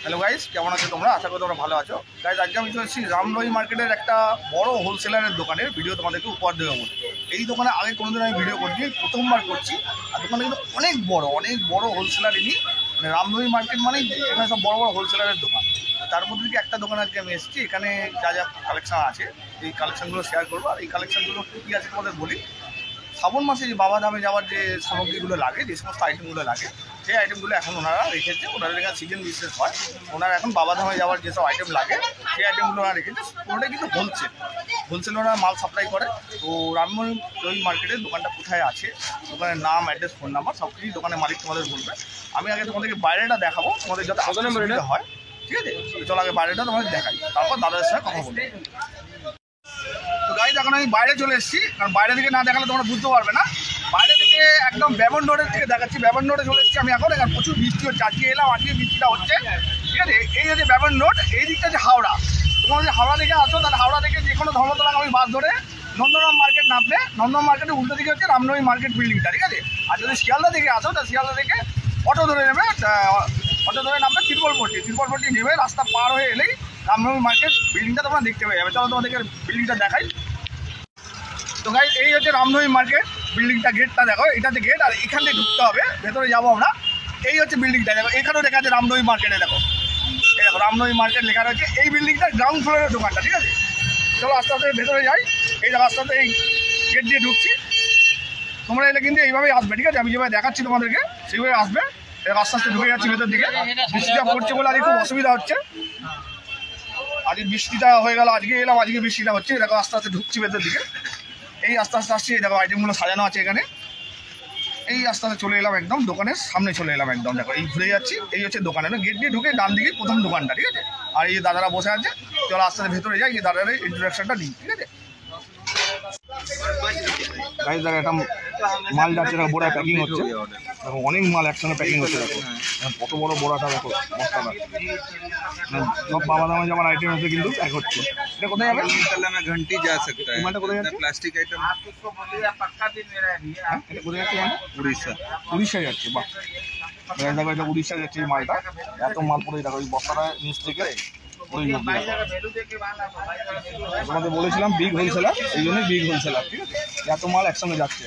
Hello guys, কেমন আছো তোমরা? আশা করি তোমরা ভালো আছো। গাইস, আজকে আমি চলেছি রামনবী মার্কেটের একটা বড় হোলসেলারের দোকানের ভিডিও তোমাদেরকে উপহার দেবো বলে। এই দোকানে আগে কোনোদিন আমি ভিডিও করিনি, প্রথমবার করছি। আর দোকানে কিন্তু অনেক বড় হোলসেলার ইনি। মানে রামনবী মার্কেট মানে এখানে সব বড় হোলসেলারের দোকান। তার মধ্যে থেকে একটা দোকানে আজকে আমি এসেছি। এখানে যা যা কালেকশন আছে এই কালেকশনগুলো শেয়ার করবো। আর এই কালেকশনগুলো কী আছে তোমাদের বলি। শ্রাবণ মাসে যে বাবাধামে যাওয়ার যে সামগ্রীগুলো লাগে, যে সমস্ত আইটেমগুলো লাগে, সেই আইটেমগুলো এখন ওনারা রেখেছে। ওনারা এখানে সিজন বিজনেস হয়। ওনারা এখন বাবাধামে যাওয়ার যেসব আইটেম লাগে সেই আইটেমগুলো ওনারা রেখেছে। ওটাই কিন্তু হোলসেল ওনারা মাল সাপ্লাই করে। তো রামনবী মার্কেটের দোকানটা কোথায় আছে, দোকানের নাম, অ্যাড্রেস, ফোন নাম্বার সব কিছুই দোকানের মালিক তোমাদের বলবে। আমি আগে তোমাদেরকে বাইরেটা দেখাবো, তোমাদের যাতে সুবিধা হয়। ঠিক আছে, চলো আগে বাইরেটা তোমাদের দেখাই, তারপর দাদাদের সঙ্গে কথা বলবো। তো গাইজ, এখন আমি বাইরে চলে এসেছি, কারণ বাইরে থেকে না দেখালে তোমরা বুঝতে পারবে না। বাইরে থেকে একদম ব্যাবন রোডের থেকে দেখাচ্ছি। ব্যাবন রোডে চলে এসেছি আমি এখন প্রচুর বৃষ্টি হচ্ছে। আজকে এলাম, আজকে বৃষ্টিটা হচ্ছে। ঠিক আছে, এই হচ্ছে ব্যাবন রোড, এই দিকটা যে হাওড়া। তোমরা যদি হাওড়া থেকে আসো তাহলে হাওড়া থেকে যে কোনো ধর্মতলাগামী বাস ধরে নন্দনরাম মার্কেট নামবে। নন্দনরাম মার্কেটের উল্টো দিকে হচ্ছে রামনবী মার্কেট বিল্ডিংটা। ঠিক আছে, আর যদি শিয়ালদা থেকে আসো তাহলে শিয়ালদা থেকে অটো ধরে নেবে। অটো ধরে নামবে ত্রিপলপট্টি নেবে। রাস্তা পার হয়ে এলেই রামনবী মার্কেট বিল্ডিংটা তোমরা দেখতে পেয়ে যাবে। চলো তোমাদেরকে বিল্ডিংটা দেখাই। তো গাইস, এই হচ্ছে রামনবী মার্কেট বিল্ডিংটা। গেটটা দেখো, এটাতে গেট, আর এখান থেকে ঢুকতে হবে, ভেতরে যাবো আমরা। এই হচ্ছে বিল্ডিংটা, দেখো এখানেও লেখা আছে রামনবী মার্কেটে। দেখো এই দেখো রামনবী মার্কেট লেখা রয়েছে। এই বিল্ডিংটা গ্রাউন্ড ফ্লোরের দোকানটা। ঠিক আছে, চলো আস্তে আস্তে ভেতরে যাই। এই দেখো আস্তে আস্তে এই গেট দিয়ে ঢুকছি। তোমরা এলে কিন্তু এইভাবেই আসবে। ঠিক আছে, আমি যেভাবে দেখাচ্ছি তোমাদেরকে সেইভাবে আসবে। আস্তে আস্তে ঢুকে যাচ্ছি ভেতর দিকে। বৃষ্টিটা পড়ছে বলে আজকে খুব অসুবিধা হচ্ছে। আজকে বৃষ্টিটা হয়ে গেল, আজকে এলাম, আজকে বৃষ্টিটা হচ্ছে। দেখো আস্তে আস্তে ঢুকছি ভেতর দিকে। এই আস্তে আস্তে আসছি, দেখো আইটেমগুলো সাজানো আছে এখানে। এই আস্তে আস্তে চলে এলাম, একদম দোকানের সামনে চলে এলাম একদম। দেখো এই ঘুরে যাচ্ছি, এই হচ্ছে দোকানে। গেট দিয়ে ঢুকে ডান দিকে প্রথম দোকানটা। ঠিক আছে, আর এই দাদারা বসে আছে। চলো আস্তে আস্তে ভেতরে যাই, এই দাদাদের ইন্ট্রোডাকশনটা দিই। ঠিক আছে গাইস, দেখো একটা মাল যাচ্ছে, দেখো বোড়া প্যাকিং হচ্ছে। দেখো অনেক মাল একসঙ্গে প্যাকিং হচ্ছে। দেখো কত বড় বোড়াটা, দেখো বস্তাটা। সব বাবাধামে যাওয়ার আইটেম হচ্ছে কিন্তু এক হচ্ছে। এটা কোথায় যাবে? घंटी जा सकता है। কোথায় যাচ্ছে? प्लास्टिक आइटम এটা কোথায় যাচ্ছে? उड़ीसा। উড়িষ্যা যাচ্ছে। বাহ, দেখো এটা উড়িষ্যা যাচ্ছে এই মালটা। এত মাল পরে দেখো এই বস্তাটা নিচ থেকে তোমাদের বলেছিলাম বিগ হোলসেলার, এই জন্যই বিগ হোলসেলার। ঠিক আছে, এত মাল একসঙ্গে যাচ্ছে।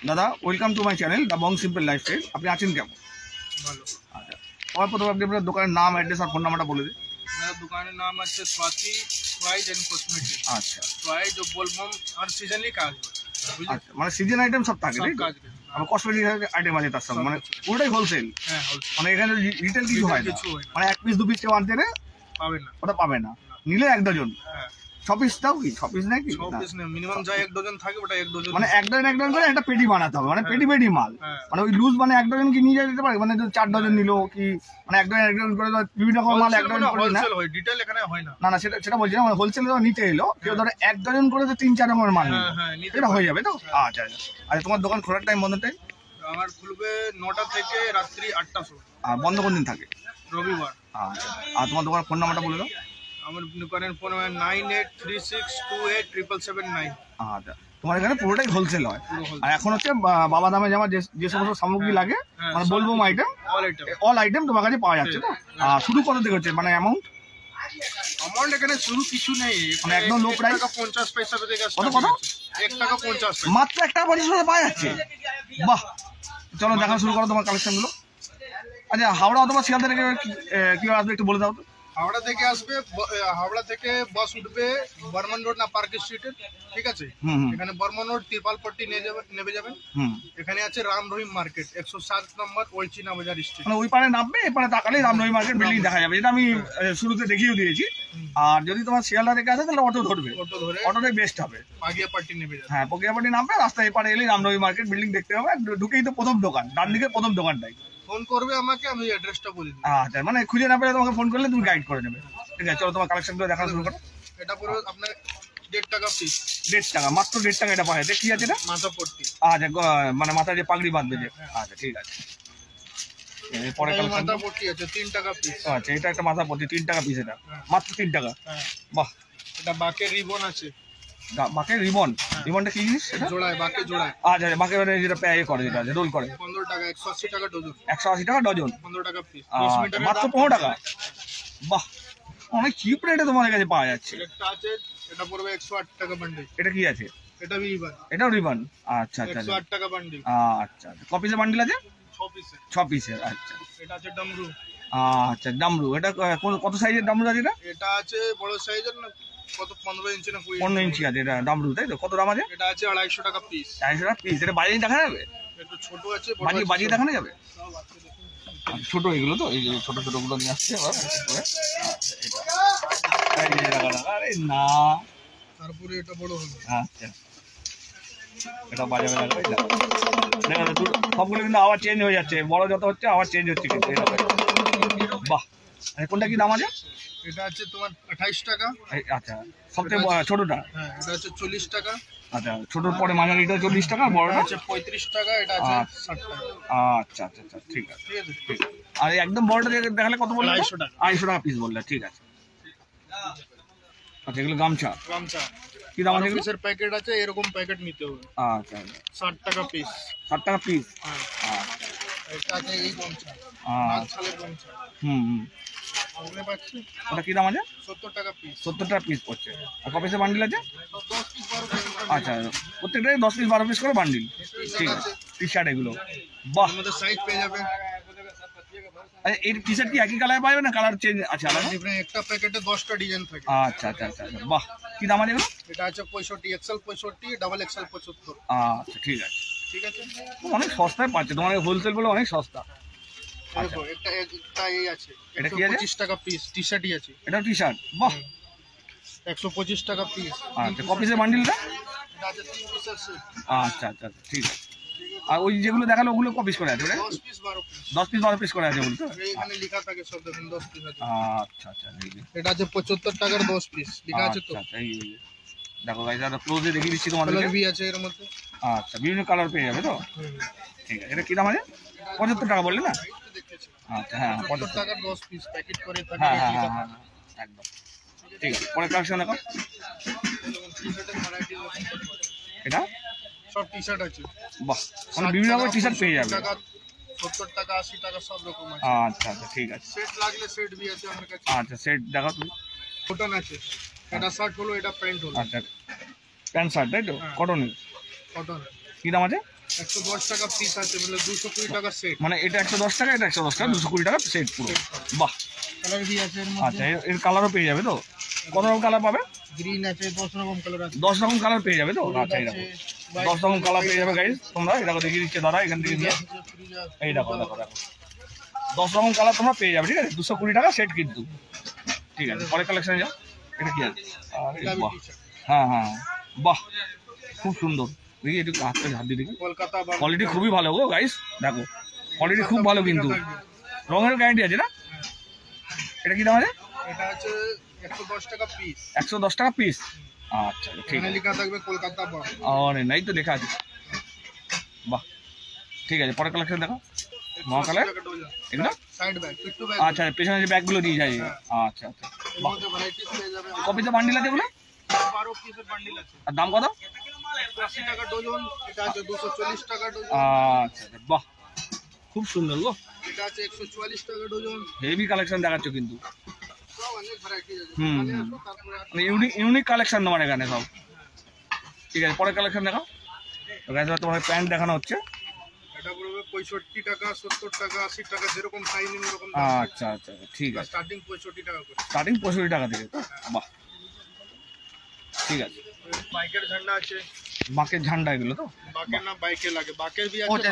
দাদা, welcome to my channel the Bong simple lifestyle. আপনি আছেন কেমন? ভালো। আচ্ছা, আমার প্রথমে আপনি আপনার দোকানের নাম, অ্যাড্রেস আর ফোন নাম্বারটা বলে দিন। मेरा दुकान का नाम है स्वाति टॉयज एंड कॉस्मेटिक। আচ্ছা टॉय जो बोलबम हर सीजन ही काज আচ্ছা, মানে সিজন আইটেম সব থাকে, তাই তো? আমার কসমেটিক আইটেম আছে তার সঙ্গে, মানে পুরোটাই হোলসেল। হ্যাঁ, হোলসেল। মানে এখানে রিটেল কিছু হয় না, মানে এক পিস দু পিস কেউ আনতে পাবে না, ওটা পাবে না। নিলে এক ডজন। হ্যাঁ, 6 পিস দাও কি? 6 পিস নাকি? 6 পিস না, মিনিমাম যা এক ডজন থাকে ওটা এক ডজন। মানে এক ডজন করে একটা পেটি বানাতে হবে, মানে পেটি মাল। মানে ওই লুজ মানে এক ডজন কি নিয়ে যেতে পারে, মানে 4 ডজন নিলো কি, মানে এক ডজন করে বিভিন্ন রকম মাল এক ডজন করে না। হোলসেল হয়, ডিটেইল এখানে হয় না। না সেটা বলছি না, মানে হোলসেল নিতে এলো কেউ, ধরো এক ডজন করে তো 3-4 রকমের মাল নিলো, এটা হয়ে যাবে তো? আচ্ছা আচ্ছা। আচ্ছা, তোমার দোকান খোলার টাইম, বন্ধ টাইম? আমার খুলবে 9টা থেকে রাত্রি 8টা সময়। আর বন্ধ কোন দিন থাকে? রবিবার। আচ্ছা, আর তোমার দোকানের ফোন নাম্বারটা বলে দাও। আমার দোকানের ফোন নাম্বার 9836287779। আচ্ছা, তোমার এখানে পুরোটাই হোলসেল হয়। আর এখন হচ্ছে বাবাধামে যাওয়ার যে সমস্ত সামগ্রী লাগে, মানে বলবো আইটেম, অল আইটেম তোমার কাছে পাওয়া যাচ্ছে তো? আর শুরু কত থেকে হচ্ছে, মানে অ্যামাউন্ট এখানে শুরু কিছু নেই, মানে একদম লো প্রাইস। 50 পয়সা থেকে কত 1 টাকা 50 পয়সা, মাত্র 1 টাকা 50 পয়সা পাওয়া যাচ্ছে। বাহ, চলো দেখা শুরু করো তোমার কালেকশনগুলো। আচ্ছা, হাওড়া অথবা শিয়ালদা থেকে কীভাবে আসবে একটু বলে দাও তো। হাওড়া থেকে আসবে, হাওড়া থেকে বাস উঠবে বর্মন রোড না পার্ক স্ট্রিটে। ঠিক আছে, এখানে বর্মন রোড তিরপালপট্টি নেমে যাবেন। এখানে আছে রামনবী মার্কেট 107 নম্বর ওলচিনা বাজার স্ট্রিট। মানে ওই পারে নামবে, এপারে তাকালেই রামনবী মার্কেট বিল্ডিং দেখা যাবে, যেটা আমি শুরুতে দেখিয়ে দিয়েছি। আর যদি তোমার শিয়ালদা থেকে আসে তাহলে অটো ধরবে, অটোটাই বেস্ট হবে। পাগিয়াপাট্টি নেমে যাবে। হ্যাঁ, পাগিয়াপাট্টি নামবে, রাস্তায় এপারে এলেই রামনবী মার্কেট বিল্ডিং দেখতে হবে। ঢুকেই তো প্রথম দোকান, ডান দিকে প্রথম দোকানটাই। ফোন করবে আমাকে, আমি অ্যাড্রেসটা বলে দিই। আচ্ছা, মানে খুঁজে না পেলে তোমাকে ফোন করলে তুমি গাইড করে নেবে। ঠিক আছে, চলো তোমার কালেকশনগুলো দেখা শুরু করো। এটা পুরো আপনার 1.5 টাকা পিস। 1.5 টাকা, মাত্র 1.5 টাকা এটা পাওয়া যায়। কি আছে এটা? মাথা পট্টি। আচ্ছা, মানে মাথায় যে পাগড়ি বাঁধবে যে। আচ্ছা, ঠিক আছে। এরপরে মাথা পট্টি আছে 3 টাকা পিস। আচ্ছা, এটা একটা মাথা পট্টি 3 টাকা পিস, এটা মাত্র 3 টাকা। বাহ, এটা বাকের রিবন আছে বাকের রিবন, রিবনটা কি জিনিস সেটা? জোড়ায়, বাকে জোড়ায়। আচ্ছা বাকের মানে যেটা পেয়ে করে, যেটা রোল করে 15 টাকা, 180 টাকা ডজন। 180 টাকা ডজন, 15 টাকা পিস। মাত্র 15 টাকা। বাহ, অনেক চিপ রেটে তোমাদের কাছে পাওয়া যাচ্ছে। একটা আছে, এটা পড়বে 108 টাকা বান্ডিল। এটা কি আছে? এটা রিবন, এটাও রিবন। আচ্ছা আচ্ছা 108 টাকা বান্ডিল। আচ্ছা আচ্ছা, ক পিসের বান্ডিল আছে? 6 পিসের। 6 পিসের। আচ্ছা এটা আছে ডামরু। আচ্ছা ডামরু, এটা কত সাইজের ডামরু আছে এটা? এটা আছে বড় সাইজের না, কত 15 ইঞ্চি না 20 15 ইঞ্চি আছে এটা ডামরু, তাই তো? কত দাম আছে? এটা আছে 250 টাকা পিস। 250 টাকা পিস। এটা বাজিয়ে দেখানো যাবে? একটু ছোট আছে, বড় বাজিয়ে আছে। বাজিয়ে দেখানো যাবে? সব আছে দেখুন। ছোট এগুলো তো, এই যে ছোট ছোট গুলো নিয়ে আসছে আবার করে। আচ্ছা এটা এই যে রাখা, আরে না। তারপরে এটা বড় হলো। আচ্ছা এটা বাজাবে লাগবে। দেখো সবগুলো কিন্তু আবার চেঞ্জ হয়ে যাচ্ছে, বড় যত হচ্ছে আবার চেঞ্জ হচ্ছে কিন্তু। এটা বাহ, কোনটা কি দাম আছে? এটা আছে তোমার 28 টাকা। আচ্ছা সবচেয়ে ছোটটা? হ্যাঁ, এটা আছে 40 টাকা। আচ্ছা ছোটোর পরে মাঝারিটা 40 টাকা, এটা বড়টা আছে 35 টাকা, এটা আছে 60 টাকা। আচ্ছা আচ্ছা আচ্ছা ঠিক আছে। ঠিক আছে। ঠিক আছে। আর এই একদম বড়টা দেখালে কত বললে? 250 টাকা। 250 টাকা পিস বললে, ঠিক আছে। আচ্ছা এগুলো গামছা গামছা কি দাম আছে এগুলো? পিসের প্যাকেট আছে, এরকম প্যাকেট নিতে হবে। আচ্ছা 60 টাকা পিস। 60 টাকা পিস। হ্যাঁ, এটা আছে এই গামছা, আচ্ছা ছালের গামছা। হুম বুঝতে পারছি। ওটা কি দাম আছে? 70 টাকা পিস। 70 টাকা পিস পড়ছে। আর ক পিসের বান্ডিল আছে? 10 পিস 12 পিস। আচ্ছা প্রত্যেকটাই 10 পিস 12 পিস করে বান্ডিল। ঠিক আছে, টি শার্ট এগুলো। বাহ, আমাদের সাইজ পেয়ে যাবে। আচ্ছা এই টি শার্ট কি একই কালার পাবে না কালার চেঞ্জ আছে আলাদা? ডিফারেন্ট, একটা প্যাকেটে 10টা ডিজাইন থাকে। আচ্ছা আচ্ছা আচ্ছা আচ্ছা, বাহ কি দাম আছে এগুলো? এটা আছে 65, এক্সেল 65, ডাবল এক্সেল 75। আচ্ছা ঠিক আছে। ঠিক আছে। অনেক সস্তায় পাচ্ছে তোমার, হোলসেল বলে অনেক সস্তা। দেখো একটা এই আছে, এটা কি আছে? 125 টাকা পিস। টি শার্টই আছে, এটা টি শার্ট, বাহ। 125 টাকা পিস। আচ্ছা ক পিসের বান্ডিলটা? এটা আছে 3 পিসের সেট। আচ্ছা আচ্ছা আচ্ছা ঠিক আছে। আর ওই যেগুলো দেখালো ওগুলো ক পিস করে আছে? 10 পিস 12 পিস। 10 পিস 12 পিস করে আছে বলতো? এইখানে লেখা থাকে সব, দেখুন 10 পিস আছে। আচ্ছা আচ্ছা এই যে। এটা আছে 75 টাকার 10 পিস লেখা আছে তো। আচ্ছা আচ্ছা এই যে। দেখো গাইস, আর ক্লোজে দেখিয়ে দিচ্ছি তোমাদের। কালার বি আছে এর মধ্যে। আচ্ছা বিভিন্ন কালার পেয়ে যাবে তো? ঠিক আছে। এটা কি দাম আছে? 75 টাকা বললে না? আচ্ছা হ্যাঁ 75 টাকার 10 পিস প্যাকেট করে থাকে। হ্যাঁ হ্যাঁ হ্যাঁ হ্যাঁ একদম ঠিক আছে। পরে কালেকশন দেখো। টি-শার্টের ভ্যারাইটি এটা সব টি-শার্ট আছে। বাহ, মানে বিভিন্ন রকমের টি শার্ট পেয়ে যাবে। 70 টাকা 80 টাকা সব রকম আছে। আচ্ছা আচ্ছা ঠিক আছে। সেট লাগলে সেট বি আছে আমার কাছে। আচ্ছা সেট দেখো তুমি। কটন আছে, এটা শার্ট হলো, এটা প্যান্ট হলো। আচ্ছা প্যান্ট শার্ট তাই তো? হ্যাঁ। কটনের কটন কি দাম আছে? 110 টাকা পিস আছে, মানে 220 টাকা সেট। মানে এটা 110 টাকা, এটা 110 টাকা, 220 টাকা সেট পুরো। বাহ, কালার বি আছে এর আচ্ছা মধ্যে। এর কালারও পেয়ে যাবে তো? কত রকম কালার পাবে? গ্রিন আছে, 10 রকম কালার আছে। 10 রকম কালার পেয়ে যাবে তো? আচ্ছা এই দেখো 10 রকম কালার পেয়ে যাবে গাইস তোমরা। এই দেখো দেখিয়ে দিচ্ছে দাদা এখান থেকে নিয়ে। এই দেখো দেখো দেখো 10 রকম কালার তোমরা পেয়ে যাবে, ঠিক আছে? 220 টাকা সেট কিন্তু। ঠিক আছে, পরে কালেকশনে যাও। এটা কি আছে? আরে বাহ, হ্যাঁ হ্যাঁ বাহ খুব সুন্দর। দেখি একটু হাতটা ঝাড় দিয়ে দেখি। কলকাতা কোয়ালিটি খুবই ভালো গো গাইস, দেখো কোয়ালিটি খুব ভালো কিন্তু। রঙের গ্যারান্টি আছে না? এটা কি দাম আছে? এটা আছে 110 টাকা পিস। 110 টাকা পিস। আচ্ছা ঠিক এখানে আছে। লেখা থাকবে কলকাতা বল। আরে নাই তো লেখা আছে। বাহ ঠিক আছে, পরে কালেকশন দেখো। মহা কালার এগুলো? সাইড ব্যাগ, পিট্টু ব্যাগ। আচ্ছা পেছনে যে ব্যাগগুলো দিয়ে যায়। আচ্ছা আচ্ছা এর মধ্যে ভ্যারাইটিস পেয়ে যাবে। কপিতে বান্ডিল আছে এগুলো? 12 পিসের বান্ডিল আছে। আর দাম কত? 80 টাকা ডজন। এটা আছে 240 টাকা ডজন। আচ্ছা বাহ খুব সুন্দর গো। এটা আছে 144 টাকা ডজন। হেভি কালেকশন দেখাচ্ছ কিন্তু। সব অনেক ভ্যারাইটিস আছে। হুম, এখানে হুম। আসো, তারপরে মানে ইউনিক কালেকশন তোমার এখানে সব। ঠিক আছে, পরে কালেকশন দেখাও। তো গাইস তোমার প্যান্ট দেখানো হচ্ছে। এটা পড়বে 65 টাকা, 70 টাকা, 80 টাকা, যেরকম চাইনি ওরকম দাম। আচ্ছা আচ্ছা ঠিক আছে। স্টার্টিং 65 টাকা করে। স্টার্টিং 65 টাকা থেকে তো? বাহ ঠিক আছে। বাইকের ঝান্ডা আছে। বাকের ঝান্ডা এগুলো তো? বাকের না বাইকে লাগে, বাকের বি ও আছে।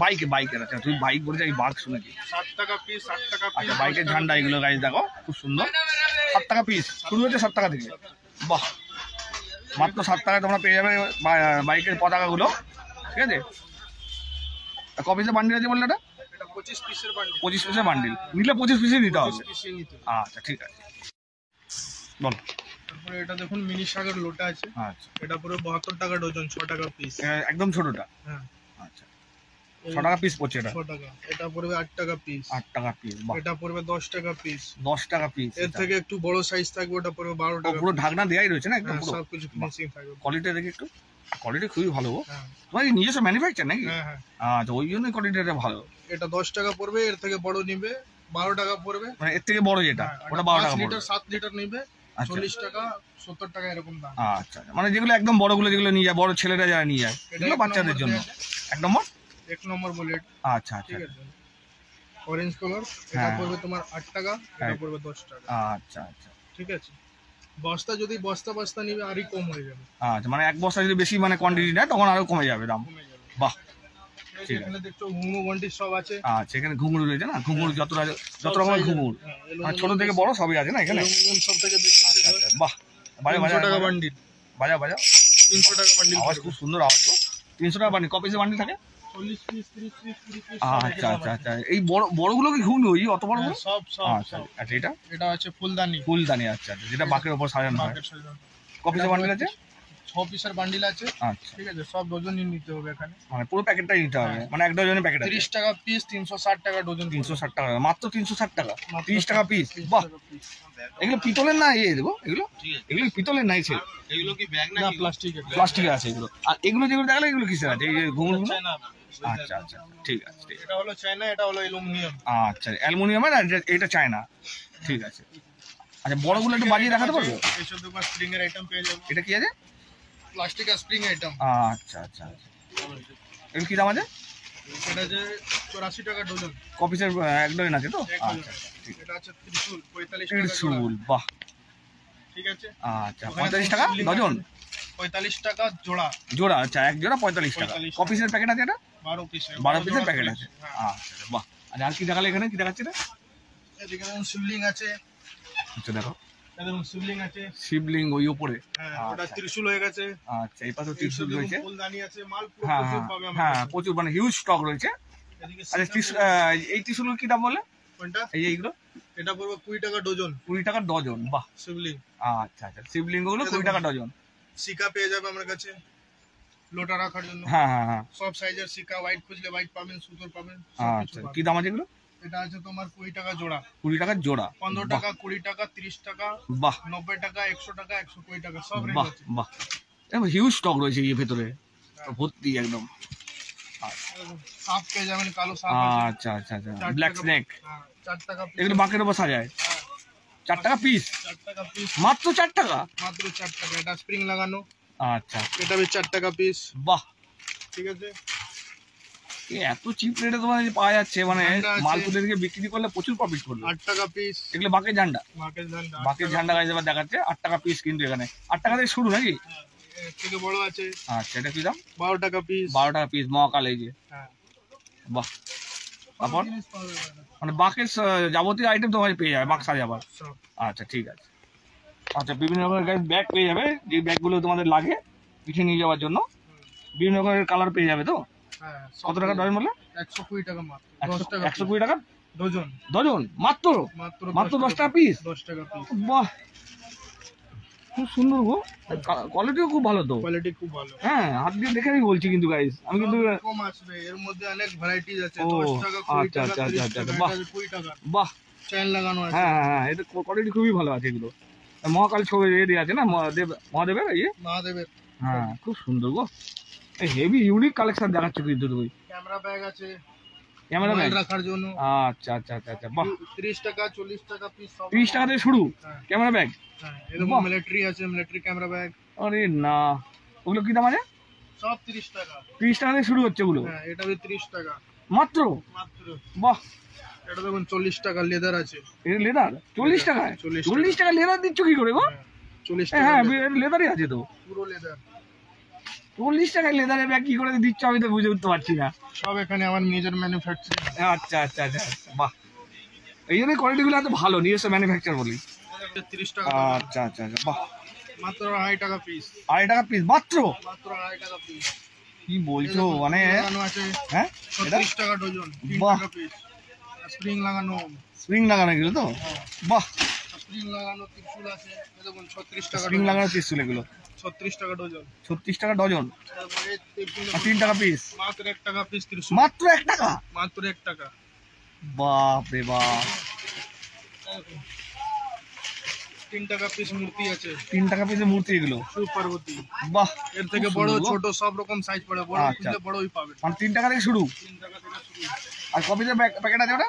আচ্ছা বাইকের আছে। তুমি বাইক বলেছো, আমি বার্ক শুনেছি। 60 টাকা পিস, 60 টাকা পিস। আচ্ছা বাইকের ঝান্ডা এগুলো গাইস দেখো খুব সুন্দর। 7 টাকা পিস, শুরু হচ্ছে 7 টাকা থেকে। বাহ, মাত্র 7 টাকায় তোমরা পেয়ে যাবে বাইকের পতাকাগুলো, ঠিক আছে? ক পিসের বান্ডিল আছে বললে এটা? এটা 25 পিসের বান্ডিল। 25 পিসের বান্ডিল নিলে 25 পিসই নিতে হবে। 25 পিসই নিতে। আচ্ছা ঠিক আছে বলো। তারপরে এটা দেখুন মিনি শাকের লোটা আছে। আচ্ছা এটা পুরো 72 টাকা ডজন, 6 টাকা পিস। একদম ছোটটা? হ্যাঁ। আচ্ছা 6 টাকা পিস পড়ছে এটা। 6 টাকা। এটা পড়বে 8 টাকা পিস। 8 টাকা পিস, বাহ। এটা পড়বে 10 টাকা পিস। 10 টাকা পিস। এর থেকে একটু বড় সাইজ থাকবে, ওটা পড়বে 12 টাকা। পুরো ঢাকনা দেয়াই রয়েছে না একদম পুরো? সব কিছু ফিনিশিং থাকবে। কোয়ালিটি দেখি একটু, কোয়ালিটি খুবই ভালো গো। হ্যাঁ তোমার কি নিজস্ব ম্যানুফ্যাকচার নাকি? হ্যাঁ হ্যাঁ। আচ্ছা, ওই জন্যই কোয়ালিটিটা ভালো। এটা 10 টাকা পড়বে, এর থেকে বড় নিবে 12 টাকা পড়বে। মানে এর থেকে বড় যেটা হ্যাঁ, ওটা 12 টাকা 5 পড়বে। লিটার 7 লিটার নিবে আচ্ছা 40 টাকা 70 টাকা এরকম দাম। আচ্ছা, মানে যেগুলো একদম বড়গুলো যেগুলো নিয়ে যায়, বড় ছেলেরা যারা নিয়ে যায়, এগুলো বাচ্চাদের জন্য। 1 নম্বর বুলেট। আচ্ছা আচ্ছা, ঠিক আছে, অরেঞ্জ কালার। এটা হ্যাঁ। পড়বে তোমার 8 টাকা, এটা পড়বে 10 টাকা। আচ্ছা আচ্ছা ঠিক আছে, বস্তা যদি বস্তা নিবে আরই কম হয়ে যাবে। আচ্ছা, মানে এক বস্তা যদি বেশি মানে কোয়ান্টিটি নেয় তখন আরো কমে যাবে দাম। কমে যাবে। বাহ, ঠিক আছে, এখানে দেখছো ঘুঙু বন্টি সব আছে। আচ্ছা, এখানে ঘুঙুর রয়েছে না? ঘুঙুর যত রকমের ঘুঙুর, মানে ছোট থেকে বড় সবই আছে না এখানে? অ্যালুমিনিয়াম সব থেকে বেশি সেল হয়। আচ্ছা, বাহ। বাজা 300 টাকা বান্ডিল। বাজা 300 টাকা বান্ডিল। আওয়াজ খুব সুন্দর আওয়াজ তো। 300 টাকা বান্ডিল। ক পিসের বান্ডিল থাকে? 40 পিস 30 পিস 20 পিস। আচ্ছা আচ্ছা আচ্ছা, এই বড়গুলো কি ঘুঙু? ওই অত বড়? সব আচ্ছা আচ্ছা, এটা এটা আছে ফুলদানি। ফুলদানি। আচ্ছা আচ্ছা, যেটা বাকের উপর সাজানো হয়। বাকেট সাজানো। ক পিসের বান্ডিল আছে? 6 পিসের বান্ডিল আছে। আচ্ছা, ঠিক আছে, সব ডজনই নিতে হবে এখানে। মানে পুরো প্যাকেটটাই নিতে হবে, মানে এক ডজনের প্যাকেট আছে। 30 টাকা পিস, 360 টাকা ডজন। 360 টাকা, মাত্র 360 টাকা, মাত্র 30 টাকা পিস। 30 বাহ, টাকা piece। এগুলো পিতলের না? দেবো এগুলো, এগুলো পিতলের নাই ছিল, এগুলো কি ব্যাগ না প্লাস্টিকের? প্লাস্টিকের আছে এগুলো। আর এগুলো যেগুলো দেখালে এগুলো কিসের আছে? এই যে ঘুঙুরগুলো? চায়না। আচ্ছা আচ্ছা, ঠিক আছে ঠিক আছে। এটা হলো চায়না, এটা হলো অ্যালুমিনিয়াম। আচ্ছা, অ্যালুমিনিয়ামের, আর এটা চায়না। ঠিক আছে। আচ্ছা, বড়গুলো একটু বাজিয়ে দেখাতে পারবো? এই 14 স্প্রিং এর আইটেম পেয়ে যাবে। এটা কি আছে? প্লাস্টিক আর স্প্রিং আইটেম। আচ্ছা আচ্ছা আচ্ছা, এগুলো কি দাম আছে? এটা যে 84 টাকা ডজন। কপিসের এক ডজন আছে তো? এক আচ্ছা ডজন। ঠিক এটা আছে ত্রিশূল 45 আছে। টাকা জোড়া। ত্রিশূল, বাহ। ঠিক আছে, আচ্ছা, 45 টাকা ডজন? 45 টাকা জোড়া। জোড়া, আচ্ছা, এক জোড়া 45 টাকা। 45 কপিসের প্যাকেট আছে এটা? 12 পিসের। 12 পিসের প্যাকেট আছে। হ্যাঁ। আচ্ছা, বাহ। আর কি দেখালে এখানে? কি দেখাচ্ছে এটা? এদিকে দেখুন শিবলিং আছে। আচ্ছা, দেখো দেখুন শিবলিং আছে। শিবলিঙ্গ ওই উপরে। হ্যাঁ, ওটা ত্রিশূল হয়ে গেছে। আচ্ছা, এই পাশে ত্রিশূল রয়েছে। ফুলদানি আছে, মাল পুরো হ্যাঁ প্রচুর হ্যাঁ পাবে আমার হ্যাঁ, কাছে। প্রচুর, মানে হিউজ স্টক রয়েছে। এদিকে আচ্ছা, এই ত্রিশূলের কি দাম বলে? কোনটা? এইগুলো এটা পড়বে 20 টাকা ডজন। 20 টাকা ডজন, বাহ। শিবলিং। আচ্ছা আচ্ছা, শিবলিঙ্গগুলো 20 টাকা ডজন। সিকা পেয়ে যাবে আমার কাছে লোটা রাখার জন্য। হ্যাঁ হ্যাঁ হ্যাঁ, সব সাইজের সিকা, হোয়াইট খুঁজলে হোয়াইট পাবেন, সুতোর পাবেন, সব কিছু আচ্ছা, পাবেন। কি দাম আছে এগুলো? এটা আছে তোমার 20 টাকা জোড়া। 20 টাকার জোড়া, 15 বাহ টাকা, 20 টাকা, 30 টাকা, বাহ 90 টাকা, 100 টাকা, 120 টাকা, সব রেঞ্জ বাহ আছে। বাহ, হিউজ স্টক রয়েছে এই ভেতরে, ভর্তি একদম। সাপ পেয়ে যাবেন, কালো সাপ আছে। আচ্ছা আচ্ছা আচ্ছা, 4 ব্ল্যাক টাকা। স্নেক, হ্যাঁ, 4 টাকা piece। এগুলো বাকের উপর সাজায়। 4 টাকা পিস, 4 টাকা পিস, মাত্র 4 টাকা? মাত্র 4 টাকা। এটা স্প্রিং লাগানো, আচ্ছা, এটা বেশ 4 টাকা পিস। বাহ। ঠিক আছে, এত চিপ রেটে তোমার পাওয়া যাচ্ছে, মানে ঝান্ডা আছে। মাল তুলে থেকে বিক্রি করলে প্রচুর প্রফিট করবে। 8 টাকা পিস। এগুলো বাকের ঝান্ডা, মার্কেট দাম বাকের ঝান্ডা গাছ এবার দেখাচ্ছে 8 টাকা পিস, কিন্তু এখানে 8 টাকা থেকে শুরু নাকি? এর থেকে বড় আছে আচ্ছা, এটা কি দাম? 12 টাকা পিস। 12 টাকা পিস, মহাকাল এই যে, হ্যাঁ, বাহ। তারপর জিনিস পাওয়া যাবে না। মানে বাকের যাবতীয় আইটেম তোমার পেয়ে যাবে, বাক সাজাবার। সব। আচ্ছা, ঠিক আছে। আচ্ছা, বিভিন্ন রকমের ব্যাগ পেয়ে যাবে, যে ব্যাগগুলো তোমাদের লাগে পিঠে নিয়ে যাওয়ার জন্য। বিভিন্ন রকমের কালার পেয়ে যাবে তো? হ্যাঁ, কত টাকা ডজন বললে? 120 টাকা মাত্র। 10 টাকা 120 টাকা ডজন। ডজন, মাত্র মাত্র 10 টাকা পিস? 10 টাকা পিস। বাহ, খুব সুন্দর গো, কোয়ালিটিও খুব ভালো তো। কোয়ালিটি খুব ভালো। হ্যাঁ, হাত দিয়ে দেখে আমি বলছি কিন্তু গাইস, আমি কিন্তু কম আসবে, এর মধ্যে অনেক ভ্যারাইটিজ আছে। ও, 10 টাকা, 20 আচ্ছা, টাকা, আচ্ছা, 30 আচ্ছা, টাকা, বাহ। এটা 20 টাকা। বাহ, চেইন লাগানো আছে। হ্যাঁ হ্যাঁ হ্যাঁ, এটা কোয়ালিটি খুবই ভালো আছে এগুলো। মহাকাল ছবি দিয়ে আছে না, মহাদেবের ইয়ে। মহাদেবের। হ্যাঁ, খুব সুন্দর গো, হেভি ইউনিক কালেকশন দেখাচ্ছে কিন্তু তুমি। ক্যামেরা ব্যাগ আছে, ক্যামেরা মোবাইল ব্যাগ, রাখার জন্য। আচ্ছা আচ্ছা আচ্ছা আচ্ছা, বাহ। 30 টাকা, 40 টাকা পিস সব। 30 টাকা থেকে শুরু হ্যাঁ, ক্যামেরা ব্যাগ? হ্যাঁ, এরকম বাহ। মিলিটারি আছে, মিলিটারি ক্যামেরা ব্যাগ। আরে না, ওগুলো কি দাম আছে? সব 30 টাকা। 30 টাকা থেকে শুরু হচ্ছে ওগুলো? হ্যাঁ, এটা भी 30 টাকা মাত্র? মাত্র। বাহ, এটা দেখুন 40 টাকা লেদার আছে। এটা লেদার 40 টাকায়? 40 টাকা লেদার দিচ্ছ কি করে গো? হ্যাঁ, 40 হ্যাঁ, টাকা লেদারই আছে তো। পুরো লেদার। 40 টাকায় লেদারের ব্যাগ কি করে দিচ্ছ আমি তো বুঝে উঠতে পারছি না। সব এখানে আমার নিজের ম্যানুফ্যাকচারিং। আচ্ছা আচ্ছা আচ্ছা, বাহ। এই জন্য কোয়ালিটিগুলো এত ভালো, নিজস্ব ম্যানুফ্যাকচার বলি। 30 টাকা। আচ্ছা আচ্ছা আচ্ছা, বাহ। মাত্র 2.5 টাকা পিস। 2.5 টাকা পিস মাত্র? মাত্র 2.5 টাকা পিস। কি বলছো, মানে লাগানো আছে। হ্যাঁ, 30 টাকা ডজন, 3 বাহ। টাকা পিস। স্প্রিং লাগানো। স্প্রিং লাগানো গেল তো? হ্যাঁ, বাহ, স্প্রিং লাগানো ত্রিশূল আছে, এই দেখুন 36 টাকা স্প্রিং ডজন। লাগানো ত্রিশূল এগুলো 36 টাকা ডজন। 36 টাকা ডজন তারপরে ত্রিশূল আর 3 টাকা পিস, মাত্র 1 টাকা পিস ত্রিশূল, মাত্র 1 টাকা। মাত্র 1 টাকা। বাপ রে বাপ, 3 টাকা পিস মূর্তি আছে, 3 টাকা পিসের মূর্তি এগুলো, শিব পার্বতী। বাহ। এর থেকে খুব বড় সুন্দর। ছোট সব রকম সাইজ পড়ে, বড় আচ্ছা। কিনলে বড়ই পাবেন। মানে 3 টাকা থেকে শুরু। 3 টাকা থেকে শুরু। আর কপিসের প্যাকেট আছে ওটা?